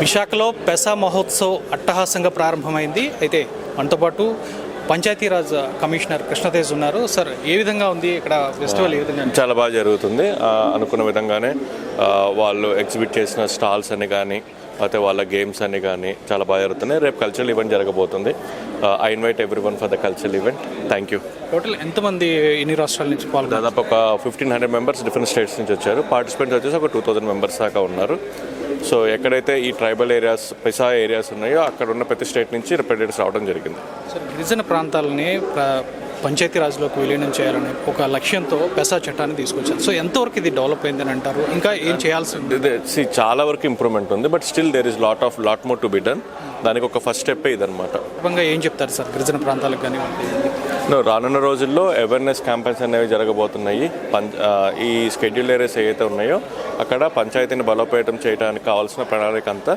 విశాఖలో పెసా మహోత్సవ్ అట్టహాసంగా ప్రారంభమైంది. అయితే మనతో పాటు పంచాయతీరాజ్ కమిషనర్ కృష్ణతేజ్ ఉన్నారు. సార్, ఏ విధంగా ఉంది ఇక్కడ ఫెస్టివల్? ఏ విధంగా? చాలా బాగా జరుగుతుంది. అనుకున్న విధంగానే వాళ్ళు ఎగ్జిబిట్ చేసిన స్టాల్స్ అని కానీ అయితే వాళ్ళ గేమ్స్ అని కానీ చాలా బాగా జరుగుతున్నాయి. రేపు కల్చరల్ ఈవెంట్ జరగబోతుంది. I invite every one for the cultural event. Thank you. Total ఎంతమంది ఎన్ని రాష్ట్రాల నుంచి పాల్గొన్నారు? దాదాపు ఒక 1500 మెంబర్స్ డిఫరెంట్ స్టేట్స్ నుంచి వచ్చారు. పార్టిసిపెంట్స్ వచ్చేసి ఒక 2000 మెంబర్స్ దాకా ఉన్నారు. సో ఎక్కడైతే ఈ ట్రైబల్ ఏరియాస్, పెసా ఏరియాస్ ఉన్నాయో అక్కడ ఉన్న ప్రతి స్టేట్ నుంచి రిప్రజెంటేటివ్స్ రావడం జరిగింది. సార్, గిరిజన ప్రాంతాలని పంచాయతీరాజ్లోకి విలీనం చేయాలనే ఒక లక్ష్యంతో పెసా చట్టాన్ని తీసుకొచ్చారు. సో ఎంతవరకు ఇది డెవలప్ అయిందని అంటారు? ఇంకా ఏం చేయాల్సి ఉంది? చాలా వరకు ఇంప్రూవ్మెంట్ ఉంది, but still there is lot more to be done. దానికి ఒక ఫస్ట్ స్టెప్ ఇదనమాట. ఏం చెప్తారు సార్ గిరిజన ప్రాంతాలకు కానీ? రానున్న రోజుల్లో అవేర్నెస్ క్యాంపెయిన్స్ అనేవి జరగబోతున్నాయి. ఈ స్కెడ్యూల్ ఏరియాస్ ఏవైతే ఉన్నాయో అక్కడ పంచాయతీని బలోపేతం చేయడానికి కావాల్సిన ప్రణాళిక అంతా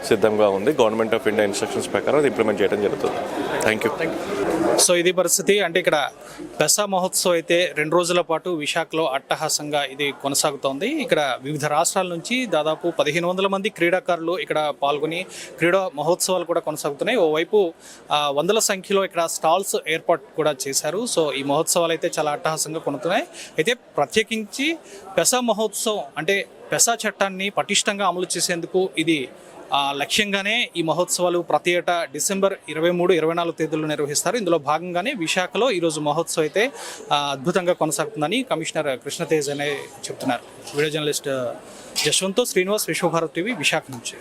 సిద్ధంగా ఉంది. గవర్నమెంట్ ఆఫ్ ఇండియా ఇన్స్ట్రక్షన్స్ ప్రకారం అది ఇంప్లిమెంట్ చేయడం జరుగుతుంది. Thank you. సో ఇది పరిస్థితి. అంటే ఇక్కడ పెసా మహోత్సవ్ అయితే 2 రోజుల పాటు విశాఖలో అట్టహాసంగా ఇది కొనసాగుతోంది. ఇక్కడ వివిధ రాష్ట్రాల నుంచి దాదాపు 1500 మంది క్రీడాకారులు ఇక్కడ పాల్గొని క్రీడా మహోత్సవాలు కూడా కొనసాగుతున్నాయి. ఓవైపు వందల సంఖ్యలో ఇక్కడ స్టాల్స్ ఏర్పాటు కూడా చేశారు. సో ఈ మహోత్సవాలు అయితే చాలా అట్టహాసంగా కొనుతున్నాయి. అయితే ప్రత్యేకించి పెసా మహోత్సవం అంటే పెసా చట్టాన్ని పటిష్టంగా అమలు చేసేందుకు ఇది లక్ష్యంగానే ఈ మహోత్సవాలు ప్రతి ఏటా డిసెంబర్ 23, 24 తేదీల్లో నిర్వహిస్తారు. ఇందులో భాగంగానే విశాఖలో ఈరోజు మహోత్సవం అయితే అద్భుతంగా కొనసాగుతుందని కమిషనర్ కృష్ణతేజ్ అనే చెప్తున్నారు. Video journalist Jashwanth Srinivas, Vishwabharat TV, Visakha నుంచి.